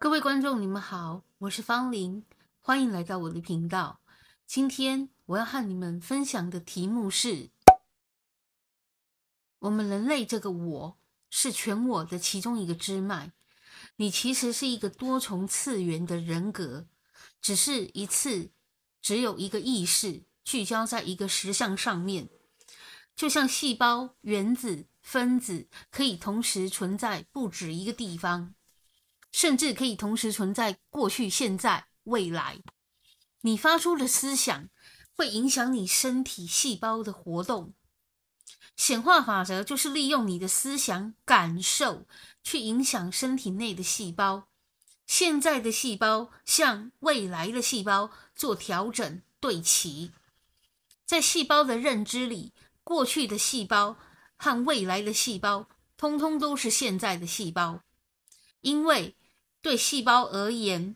各位观众，你们好，我是方玲，欢迎来到我的频道。今天我要和你们分享的题目是：我们人类这个我是全我的其中一个支脉。你其实是一个多重次元的人格，只是一次只有一个意识聚焦在一个实相上面。就像细胞、原子、分子可以同时存在不止一个地方，甚至可以同时存在过去、现在、未来。你发出的思想会影响你身体细胞的活动。显化法则就是利用你的思想、感受去影响身体内的细胞。现在的细胞向未来的细胞做调整、对齐。在细胞的认知里，过去的细胞和未来的细胞通通都是现在的细胞。因为对细胞而言，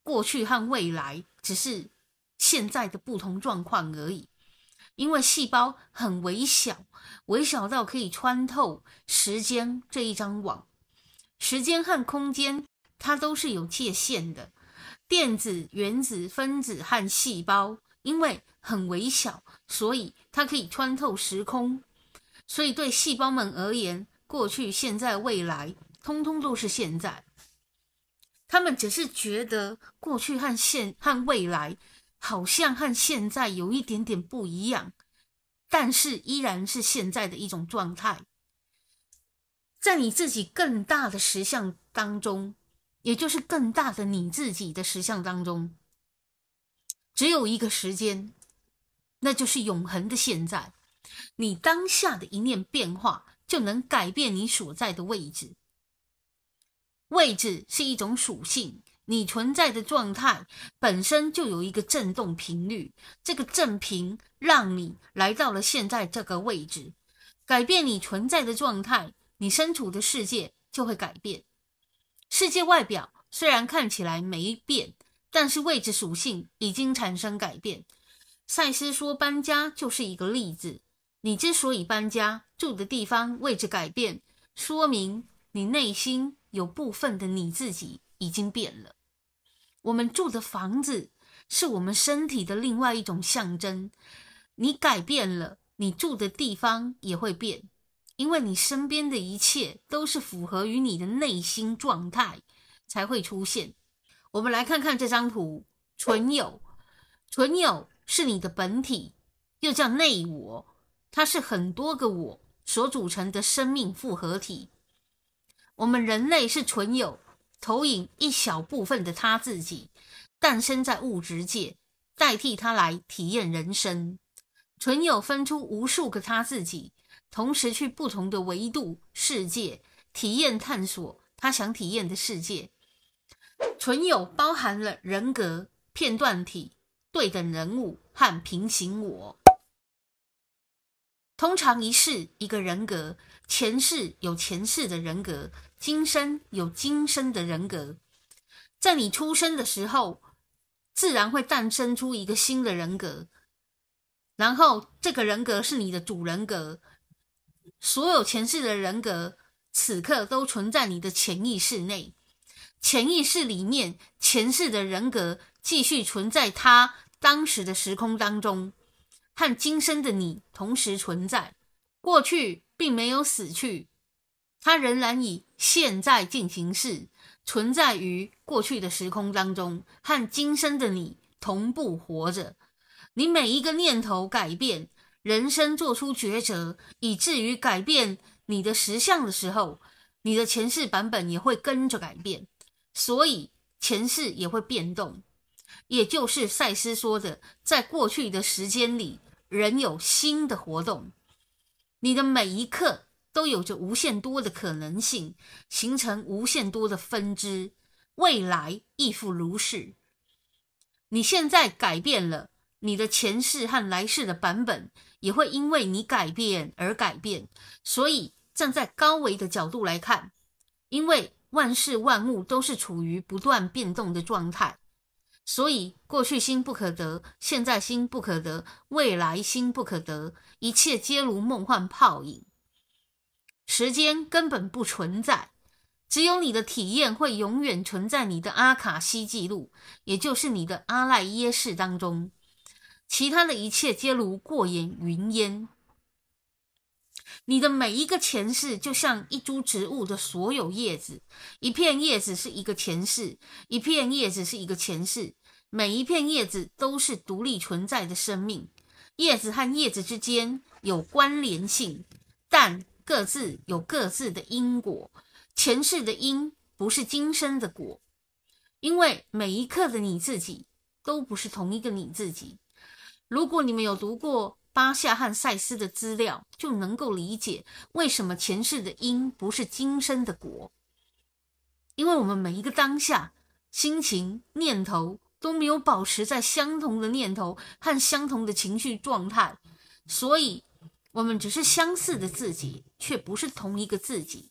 过去和未来只是现在的不同状况而已。因为细胞很微小，微小到可以穿透时间这一张网。时间和空间它都是有界限的。电子、原子、分子和细胞因为很微小，所以它可以穿透时空。所以对细胞们而言，过去、现在、未来通通都是现在。他们只是觉得过去和未来好像和现在有一点点不一样，但是依然是现在的一种状态。在你自己更大的实相当中，也就是更大的你自己的实相当中，只有一个时间，那就是永恒的现在。你当下的一念变化就能改变你所在的位置。位置是一种属性，你存在的状态本身就有一个振动频率，这个振频让你来到了现在这个位置。改变你存在的状态，你身处的世界就会改变。世界外表虽然看起来没变，但是位置属性已经产生改变。赛斯说搬家就是一个例子。你之所以搬家，住的地方位置改变，说明你内心有部分的你自己已经变了。我们住的房子是我们身体的另外一种象征。你改变了，你住的地方也会变，因为你身边的一切都是符合于你的内心状态才会出现。我们来看看这张图，存有。存有是你的本体，又叫内我，它是很多个我所组成的生命复合体。我们人类是存有，投影一小部分的他自己，诞生在物质界，代替他来体验人生。存有分出无数个他自己，同时去不同的维度、世界体验探索他想体验的世界。存有包含了人格、片段体、对等人物和平行我。通常一世一个人格，前世有前世的人格，今生有今生的人格。在你出生的时候，自然会诞生出一个新的人格，然后这个人格是你的主人格。所有前世的人格此刻都存在你的潜意识内，潜意识里面前世的人格继续存在他当时的时空当中，和今生的你同时存在。过去并没有死去，它仍然以现在进行式存在于过去的时空当中，和今生的你同步活着。你每一个念头改变，人生做出抉择，以至于改变你的实相的时候，你的前世版本也会跟着改变，所以前世也会变动。也就是赛斯说的，在过去的时间里，人有新的活动。你的每一刻都有着无限多的可能性，形成无限多的分支，未来亦复如是。你现在改变了，你的前世和来世的版本也会因为你改变而改变。所以站在高维的角度来看，因为万事万物都是处于不断变动的状态，所以过去心不可得，现在心不可得，未来心不可得，一切皆如梦幻泡影。时间根本不存在，只有你的体验会永远存在你的阿卡西记录，也就是你的阿赖耶识当中，其他的一切皆如过眼云烟。你的每一个前世就像一株植物的所有叶子，一片叶子是一个前世，一片叶子是一个前世，每一片叶子都是独立存在的生命，叶子和叶子之间有关联性，但各自有各自的因果，前世的因不是今生的果，因为每一刻的你自己都不是同一个你自己。如果你们有读过巴夏和赛斯的资料，就能够理解为什么前世的因不是今生的果。因为我们每一个当下，心情、念头都没有保持在相同的念头和相同的情绪状态，所以我们只是相似的自己，却不是同一个自己。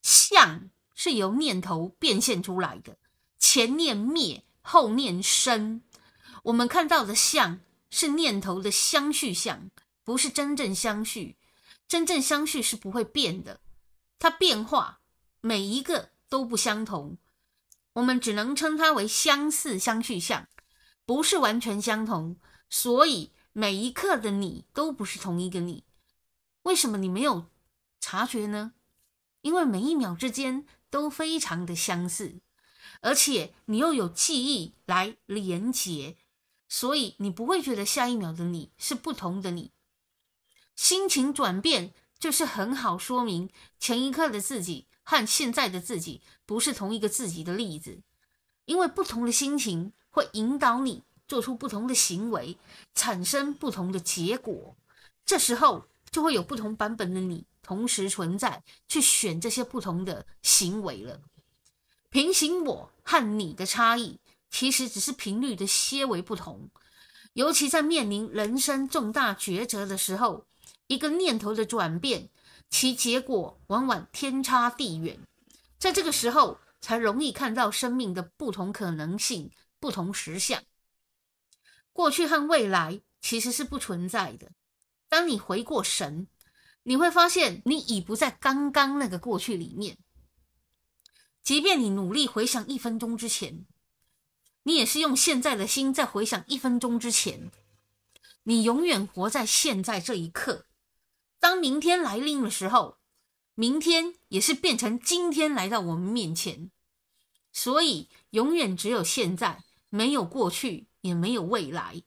相是由念头变现出来的，前念灭，后念生。我们看到的相是念头的相续相，不是真正相续。真正相续是不会变的，它变化，每一个都不相同。我们只能称它为相似相续相，不是完全相同。所以每一刻的你都不是同一个你。为什么你没有察觉呢？因为每一秒之间都非常的相似，而且你又有记忆来连结，所以你不会觉得下一秒的你是不同的你。心情转变就是很好说明前一刻的自己和现在的自己不是同一个自己的例子，因为不同的心情会引导你做出不同的行为，产生不同的结果，这时候就会有不同版本的你同时存在，去选这些不同的行为了。平行我和你的差异其实只是频率的些微不同，尤其在面临人生重大抉择的时候，一个念头的转变，其结果往往天差地远，在这个时候才容易看到生命的不同可能性，不同实相。过去和未来其实是不存在的，当你回过神，你会发现你已不在刚刚那个过去里面。即便你努力回想1分钟之前，你也是用现在的心在回想1分钟之前。你永远活在现在这一刻，当明天来临的时候，明天也是变成今天来到我们面前。所以永远只有现在，没有过去，也没有未来。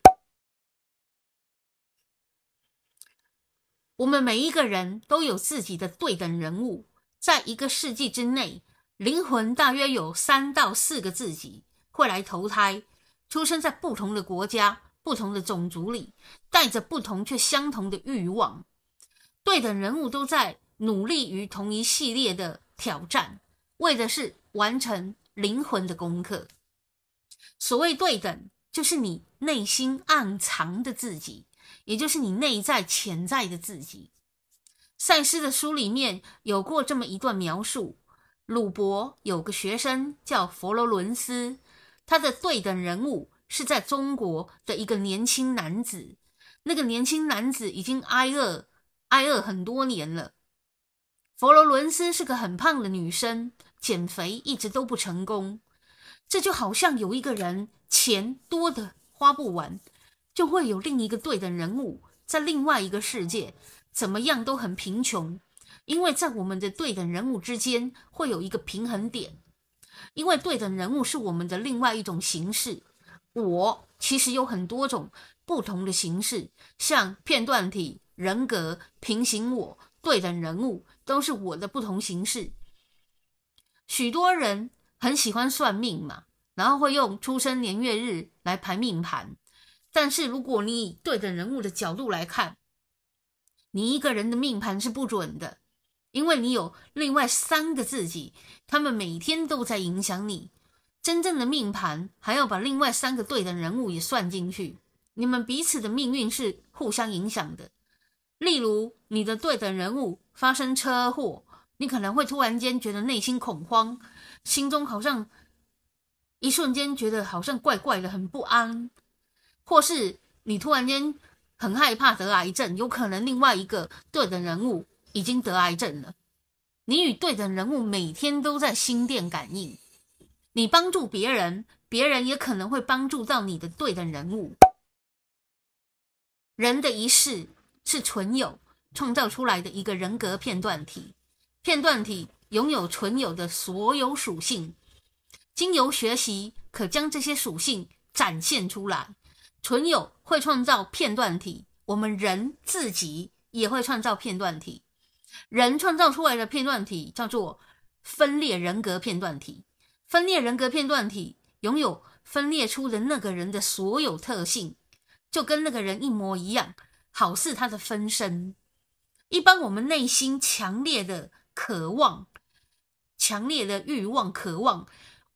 我们每一个人都有自己的对等人物，在一个世纪之内，灵魂大约有3到4个自己会来投胎，出生在不同的国家、不同的种族里，带着不同却相同的欲望。对等人物都在努力于同一系列的挑战，为的是完成灵魂的功课。所谓对等，就是你内心暗藏的自己，也就是你内在潜在的自己。赛斯的书里面有过这么一段描述，鲁伯有个学生叫佛罗伦斯，他的对等人物是在中国的一个年轻男子。那个年轻男子已经挨饿很多年了。佛罗伦斯是个很胖的女生，减肥一直都不成功。这就好像有一个人钱多的花不完，就会有另一个对等人物在另外一个世界怎么样都很贫穷，因为在我们的对等人物之间会有一个平衡点，因为对等人物是我们的另外一种形式。我其实有很多种不同的形式，像片段体、人格、平行我、对等人物都是我的不同形式。许多人很喜欢算命嘛，然后会用出生年月日来排命盘，但是如果你以对等人物的角度来看，你一个人的命盘是不准的，因为你有另外3个自己，他们每天都在影响你。真正的命盘还要把另外3个对等人物也算进去，你们彼此的命运是互相影响的。例如你的对等人物发生车祸，你可能会突然间觉得内心恐慌，心中好像一瞬间觉得好像怪怪的，很不安。或是你突然间很害怕得癌症，有可能另外一个对等人物已经得癌症了。你与对等人物每天都在心电感应，你帮助别人，别人也可能会帮助到你的对等人物。人的一世是存有创造出来的一个人格片段体，片段体拥有存有的所有属性，经由学习可将这些属性展现出来。存有会创造片段体，我们人自己也会创造片段体。人创造出来的片段体叫做分裂人格片段体，分裂人格片段体拥有分裂出的那个人的所有特性，就跟那个人一模一样，好似他的分身。一般我们内心强烈的渴望、强烈的欲望、渴望，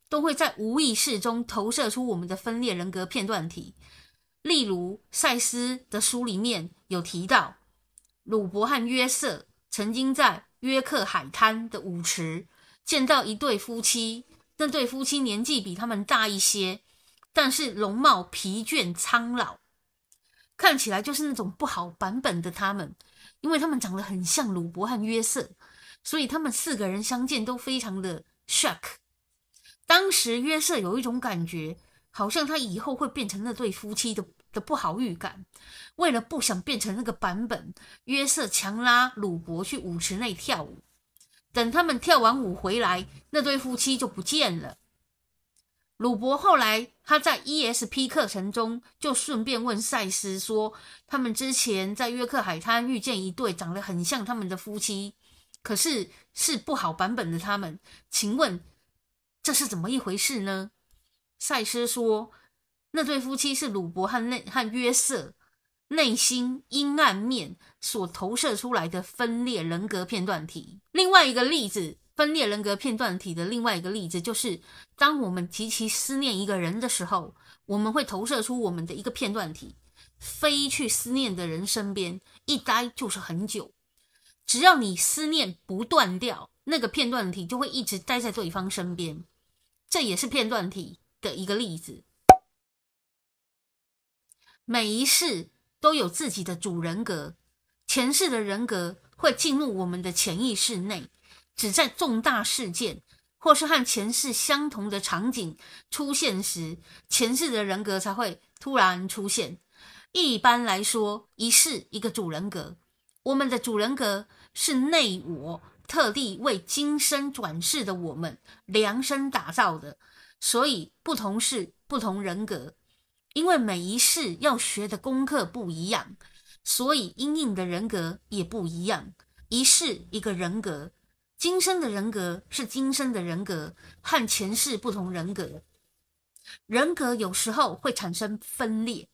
都会在无意识中投射出我们的分裂人格片段体。例如赛斯的书里面有提到，鲁伯和约瑟曾经在约克海滩的舞池见到一对夫妻，那对夫妻年纪比他们大一些，但是容貌疲倦苍老，看起来就是那种不好版本的他们，因为他们长得很像鲁伯和约瑟，所以他们4个人相见都非常的 shock。 当时约瑟有一种感觉，好像他以后会变成那对夫妻的不好预感。为了不想变成那个版本，约瑟强拉鲁伯去舞池内跳舞。等他们跳完舞回来，那对夫妻就不见了。鲁伯后来他在 ESP 课程中就顺便问赛斯说，他们之前在约克海滩遇见一对长得很像他们的夫妻，可是是不好版本的他们，请问这是怎么一回事呢？赛斯说，那对夫妻是鲁伯和约瑟内心阴暗面所投射出来的分裂人格片段体。另外一个例子，分裂人格片段体的另外一个例子就是，当我们极其思念一个人的时候，我们会投射出我们的一个片段体，飞去思念的人身边，一待就是很久。只要你思念不断掉，那个片段体就会一直待在对方身边，这也是片段体的一个例子。每一世都有自己的主人格，前世的人格会进入我们的潜意识内，只在重大事件或是和前世相同的场景出现时，前世的人格才会突然出现。一般来说，一世一个主人格，我们的主人格是内我特地为今生转世的我们量身打造的，所以不同世不同人格。因为每一世要学的功课不一样，所以因应的人格也不一样。一世一个人格，今生的人格是今生的人格，和前世不同人格。人格有时候会产生分裂，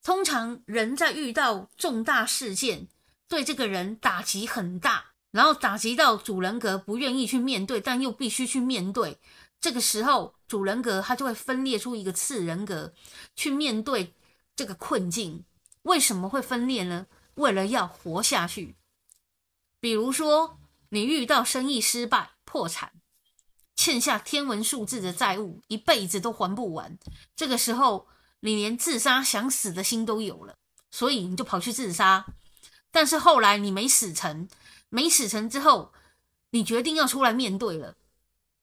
通常人在遇到重大事件，对这个人打击很大，然后打击到主人格不愿意去面对，但又必须去面对。这个时候主人格他就会分裂出一个次人格去面对这个困境。为什么会分裂呢？为了要活下去。比如说你遇到生意失败破产，欠下天文数字的债务，一辈子都还不完，这个时候你连自杀想死的心都有了，所以你就跑去自杀。但是后来你没死成之后，你决定要出来面对了，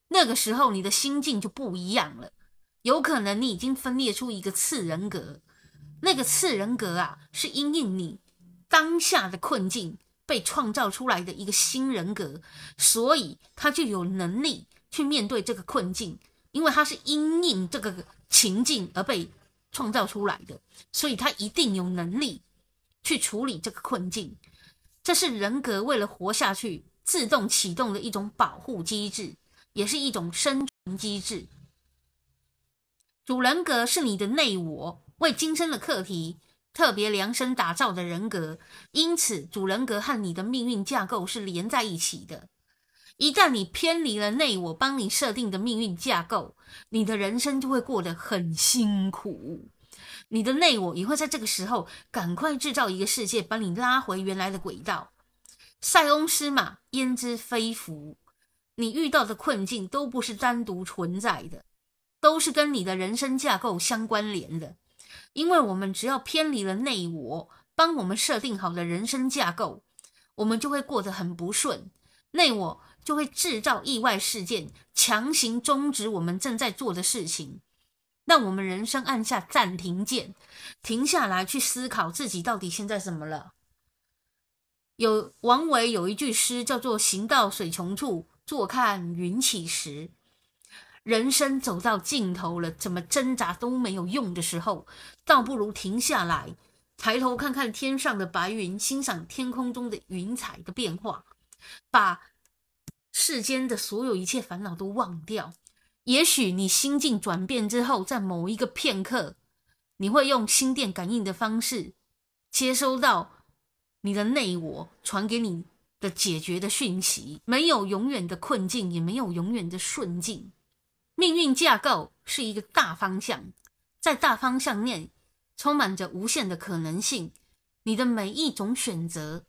那个时候你的心境就不一样了。有可能你已经分裂出一个次人格，那个次人格啊，是因应你当下的困境被创造出来的一个新人格，所以他就有能力去面对这个困境，因为他是因应这个情境而被创造出来的，所以他一定有能力去处理这个困境。这是人格为了活下去自动启动的一种保护机制，也是一种生存机制。主人格是你的内我为今生的课题特别量身打造的人格，因此主人格和你的命运架构是连在一起的。一旦你偏离了内我帮你设定的命运架构，你的人生就会过得很辛苦。你的内我也会在这个时候赶快制造一个世界把你拉回原来的轨道。塞翁失马焉知非福，你遇到的困境都不是单独存在的，都是跟你的人生架构相关联的。因为我们只要偏离了内我帮我们设定好的人生架构，我们就会过得很不顺。内我就会制造意外事件，强行终止我们正在做的事情，让我们人生按下暂停键，停下来去思考自己到底现在怎么了。王维有一句诗叫做行到水穷处，坐看云起时。人生走到尽头了，怎么挣扎都没有用的时候，倒不如停下来，抬头看看天上的白云，欣赏天空中的云彩的变化，把世间的所有一切烦恼都忘掉。也许你心境转变之后，在某一个片刻，你会用心电感应的方式接收到你的内我传给你的解决的讯息。没有永远的困境，也没有永远的顺境。命运架构是一个大方向，在大方向内充满着无限的可能性。你的每一种选择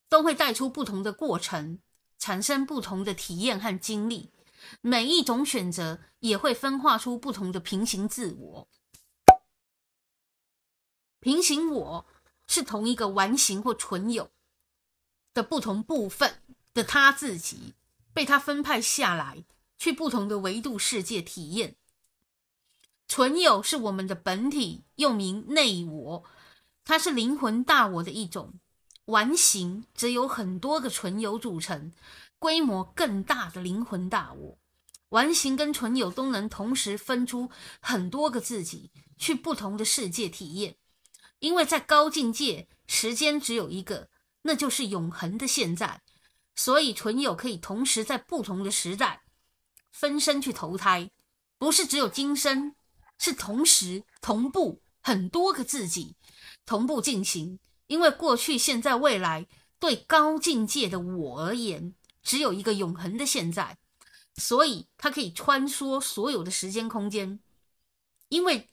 都会带出不同的过程，产生不同的体验和经历。每一种选择也会分化出不同的平行自我。平行我是同一个完形或存有的不同部分的他自己，被他分派下来去不同的维度世界体验。存有是我们的本体，又名内我，它是灵魂大我的一种。完形则有很多个存有组成，规模更大的灵魂大我。完形跟存有都能同时分出很多个自己，去不同的世界体验。因为在高境界，时间只有一个，那就是永恒的现在，所以存有可以同时在不同的时代分身去投胎，不是只有今生，是同时同步很多个自己同步进行。因为过去现在未来对高境界的我而言只有一个永恒的现在，所以它可以穿梭所有的时间空间。因为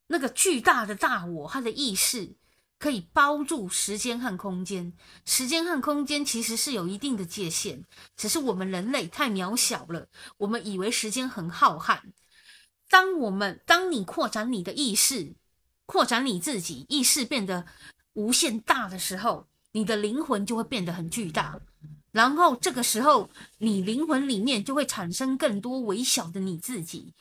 那个巨大的大我，它的意识可以包住时间和空间。时间和空间其实是有一定的界限，只是我们人类太渺小了，我们以为时间很浩瀚。当你扩展你的意识，扩展你自己，意识变得无限大的时候，你的灵魂就会变得很巨大。然后这个时候，你灵魂里面就会产生更多微小的你自己，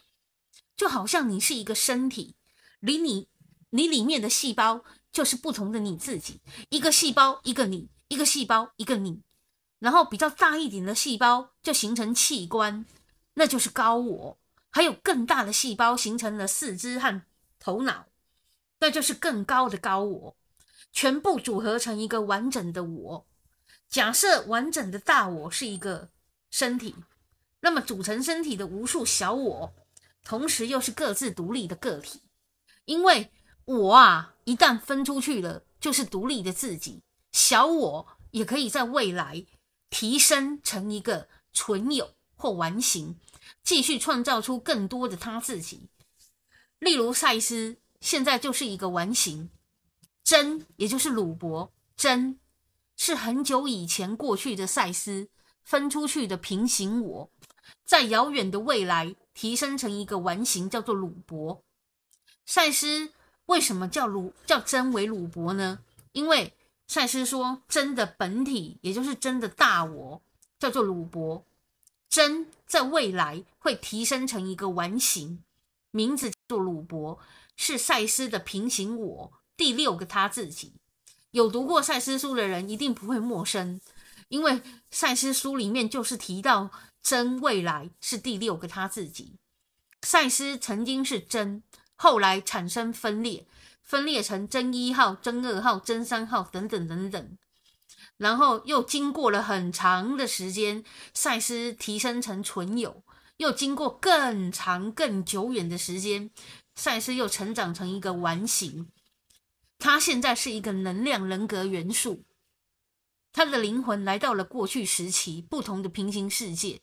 就好像你是一个身体，你里面的细胞就是不同的你自己，一个细胞一个你，一个细胞一个你，然后比较大一点的细胞就形成器官，那就是高我。还有更大的细胞形成了四肢和头脑，那就是更高的高我，全部组合成一个完整的我。假设完整的大我是一个身体，那么组成身体的无数小我，同时又是各自独立的个体。因为我一旦分出去了，就是独立的自己。小我也可以在未来提升成一个存有或完形，继续创造出更多的他自己。例如赛斯现在就是一个完形，真也就是鲁伯，真是很久以前过去的赛斯分出去的平行我，在遥远的未来提升成一个完形，叫做鲁伯。赛斯为什么叫真为鲁伯呢？因为赛斯说真的本体，也就是真的大我，叫做鲁伯。真在未来会提升成一个完形，名字叫做鲁伯，是赛斯的平行我，第六个他自己。有读过赛斯书的人一定不会陌生，因为赛斯书里面就是提到真未来是第六个他自己。赛斯曾经是真，后来产生分裂成真一号、真二号、真三号等等等等，然后又经过了很长的时间，赛斯提升成存有，又经过更长更久远的时间，赛斯又成长成一个完形。他现在是一个能量人格元素，他的灵魂来到了过去时期不同的平行世界。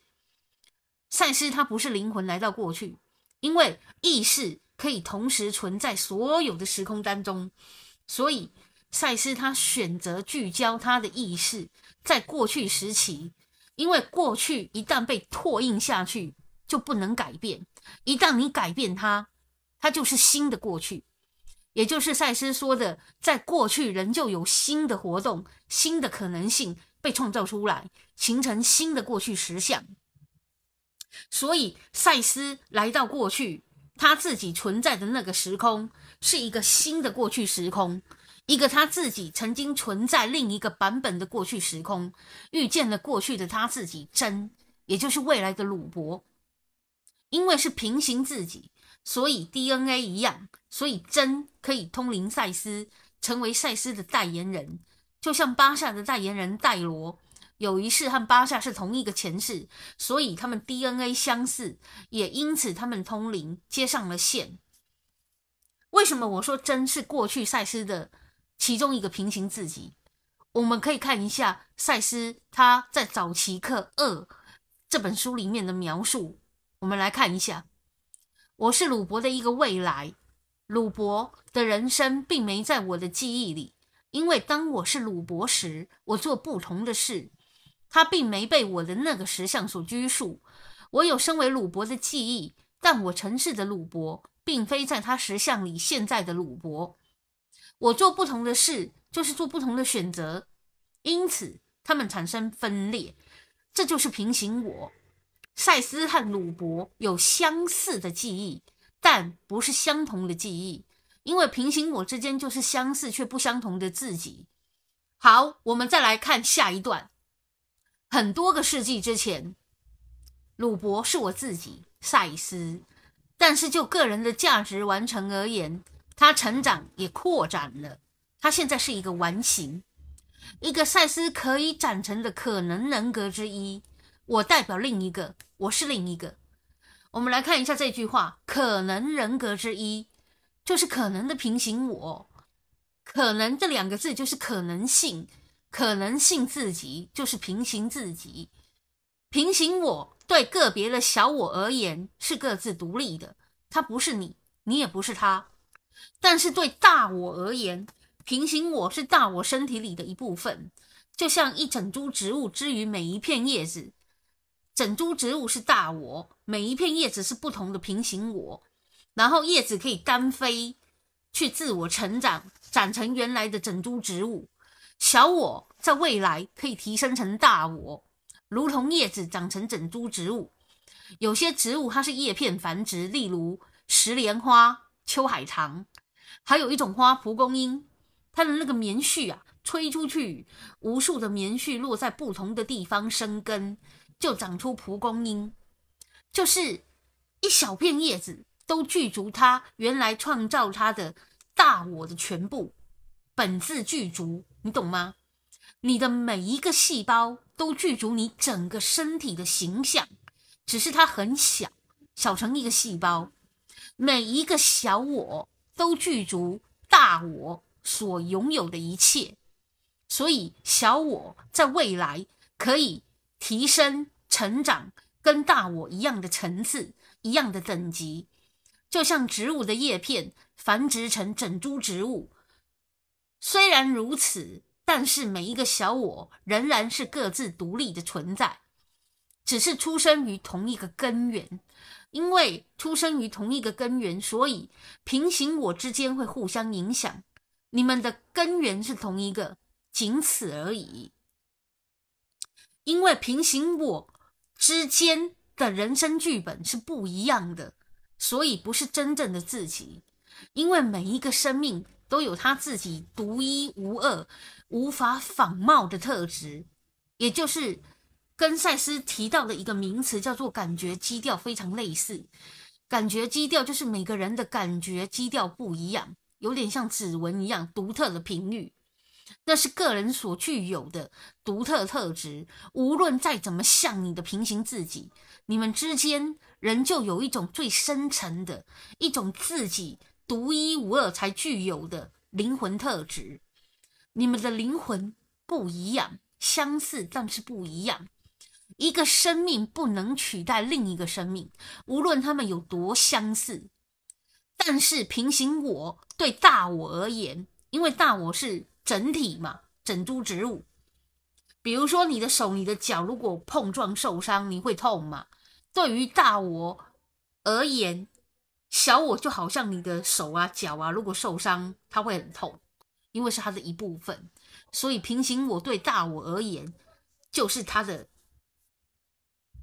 赛斯他不是灵魂来到过去，因为意识可以同时存在所有的时空当中，所以赛斯他选择聚焦他的意识在过去时期，因为过去一旦被拓印下去就不能改变，一旦你改变它，它就是新的过去。也就是赛斯说的，在过去仍旧有新的活动、新的可能性被创造出来，形成新的过去实相。所以赛斯来到过去，他自己存在的那个时空是一个新的过去时空，一个他自己曾经存在另一个版本的过去时空，遇见了过去的他自己真，也就是未来的鲁伯。因为是平行自己，所以 DNA 一样，所以真可以通灵赛斯，成为赛斯的代言人。就像巴夏的代言人戴罗，有一世和巴夏是同一个前世，所以他们 DNA 相似，也因此他们通灵接上了线。为什么我说真是过去赛斯的其中一个平行自己？我们可以看一下赛斯他在早期课2这本书里面的描述。我们来看一下，我是鲁伯的一个未来，鲁伯的人生并没在我的记忆里，因为当我是鲁伯时，我做不同的事，他并没被我的那个实相所拘束。我有身为鲁伯的记忆，但我城市的鲁伯并非在他实相里现在的鲁伯。我做不同的事，就是做不同的选择，因此他们产生分裂，这就是平行我。赛斯和鲁伯有相似的记忆，但不是相同的记忆，因为平行我之间就是相似却不相同的自己。好，我们再来看下一段。很多个世纪之前，鲁伯是我自己，赛斯，但是就个人的价值完成而言，他成长也扩展了，他现在是一个完形，一个赛斯可以展成的可能人格之一。我代表另一个，我是另一个。我们来看一下这句话，可能人格之一，就是可能的平行我。可能这2个字就是可能性，可能性自己就是平行自己。平行我对个别的小我而言是各自独立的，他不是你，你也不是他。但是对大我而言，平行我是大我身体里的一部分，就像一整株植物之于每一片叶子，整株植物是大我，每一片叶子是不同的平行我，然后叶子可以单飞去自我成长，长成原来的整株植物。小我在未来可以提升成大我，如同叶子长成整株植物。有些植物它是叶片繁殖，例如石莲花、秋海棠，还有一种花蒲公英，它的那个棉絮吹出去，无数的棉絮落在不同的地方生根，就长出蒲公英。就是一小片叶子都具足它原来创造它的大我的全部，本自具足，你懂吗？你的每一个细胞都具足你整个身体的形象，只是它很小，小成一个细胞。每一个小我都具足大我所拥有的一切，所以小我在未来可以提升成长，跟大我一样的层次，一样的等级。就像植物的叶片繁殖成整株植物，虽然如此，但是每一个小我仍然是各自独立的存在，只是出生于同一个根源。因为出生于同一个根源，所以平行我之间会互相影响，你们的根源是同一个，仅此而已。因为平行我之间的人生剧本是不一样的，所以不是真正的自己。因为每一个生命都有他自己独一无二、无法仿冒的特质，也就是跟赛斯提到的一个名词叫做感觉基调非常类似。感觉基调就是每个人的感觉基调不一样，有点像指纹一样独特的频率，那是个人所具有的独特特质。无论再怎么像你的平行自己，你们之间仍旧有一种最深层的一种自己独一无二才具有的灵魂特质。你们的灵魂不一样，相似但是不一样。一个生命不能取代另一个生命，无论他们有多相似。但是平行我对大我而言，因为大我是整体嘛，整株植物。比如说你的手、你的脚如果碰撞受伤，你会痛吗？对于大我而言，小我就好像你的手啊、脚啊，如果受伤，它会很痛，因为是它的一部分。所以平行我对大我而言，就是它的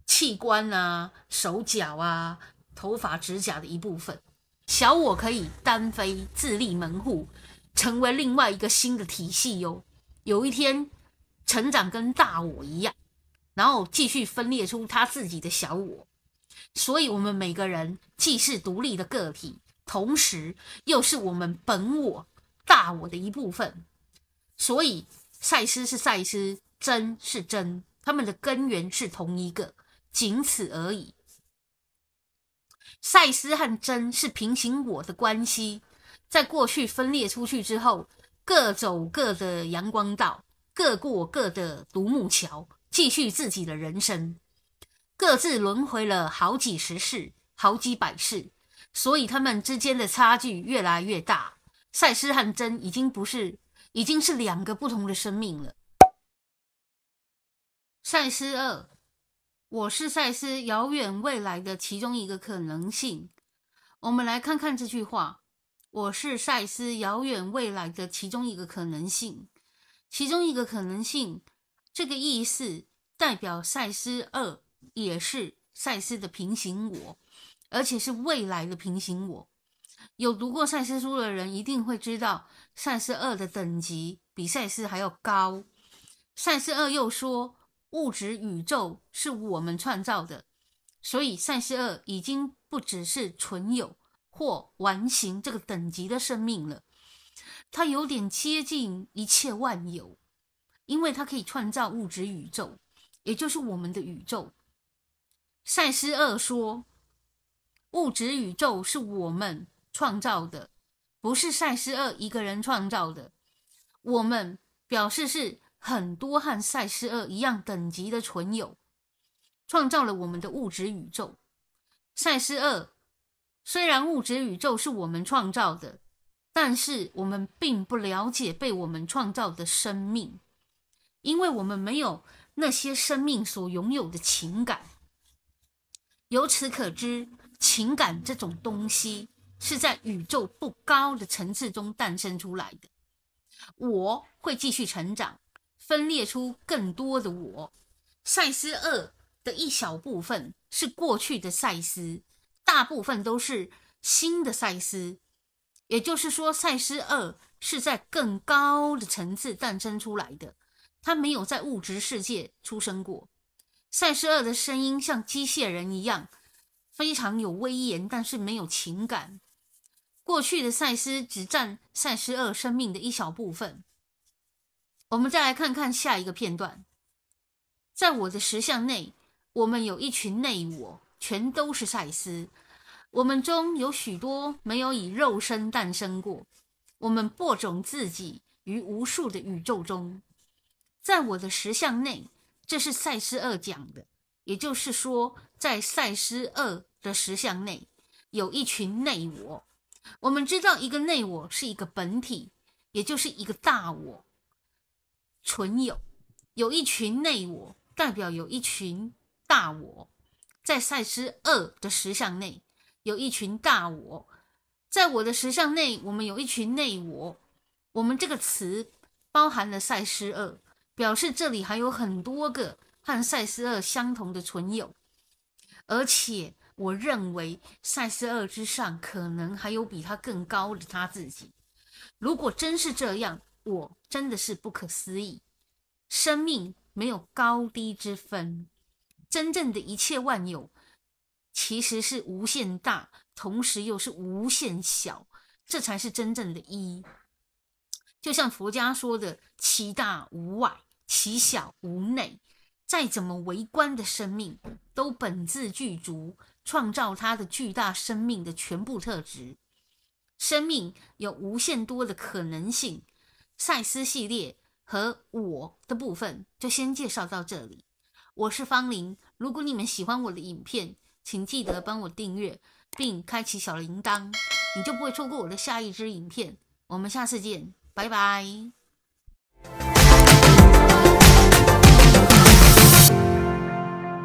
器官啊、手脚啊、头发、指甲的一部分。小我可以单飞、自立门户，成为另外一个新的体系哟。有一天成长跟大我一样，然后继续分裂出他自己的小我。所以我们每个人既是独立的个体，同时又是我们本我大我的一部分。所以赛斯是赛斯，真是真，他们的根源是同一个，仅此而已。赛斯和真是平行我的关系，在过去分裂出去之后，各走各的阳光道，各过各的独木桥，继续自己的人生，各自轮回了好几十世、好几百世，所以他们之间的差距越来越大。赛斯和真已经是两个不同的生命了。赛斯2，我是赛斯遥远未来的其中一个可能性。我们来看看这句话，我是赛斯遥远未来的其中一个可能性。其中一个可能性，这个意思代表赛斯2也是赛斯的平行我，而且是未来的平行我。有读过赛斯书的人一定会知道，赛斯2的等级比赛斯还要高。赛斯2又说，物质宇宙是我们创造的，所以赛斯2已经不只是纯有或完形这个等级的生命了，它有点接近一切万有，因为它可以创造物质宇宙，也就是我们的宇宙。赛斯2说，物质宇宙是我们创造的，不是赛斯2一个人创造的。我们表示是很多和赛斯2一样等级的纯有，创造了我们的物质宇宙。赛斯2虽然物质宇宙是我们创造的，但是我们并不了解被我们创造的生命，因为我们没有那些生命所拥有的情感。由此可知，情感这种东西是在宇宙不高的层次中诞生出来的。我会继续成长，分裂出更多的我。赛斯2的一小部分是过去的赛斯，大部分都是新的赛斯。也就是说，赛斯2是在更高的层次诞生出来的，它没有在物质世界出生过。赛斯2的声音像机械人一样，非常有威严，但是没有情感。过去的赛斯只占赛斯2生命的一小部分。我们再来看看下一个片段。在我的实相内，我们有一群内我，全都是赛斯。我们中有许多没有以肉身诞生过，我们播种自己于无数的宇宙中。在我的实相内，这是赛斯2讲的，也就是说，在赛斯2的实相内，有一群内我。我们知道一个内我是一个本体，也就是一个大我，纯有。有一群内我，代表有一群大我。在赛斯2的实相内，有一群大我。在我的实相内，我们有一群内我。我们这个词包含了赛斯2，表示这里还有很多个和赛斯2相同的纯有。而且我认为赛斯2之上可能还有比他更高的他自己。如果真是这样，我真的是不可思议。生命没有高低之分，真正的一切万有其实是无限大，同时又是无限小，这才是真正的一。就像佛家说的，其大无外，其小无内。再怎么微观的生命，都本自具足，创造它的巨大生命的全部特质。生命有无限多的可能性。赛斯系列和我的部分就先介绍到这里。我是方玲，如果你们喜欢我的影片，请记得帮我订阅并开启小铃铛，你就不会错过我的下一支影片。我们下次见，拜拜。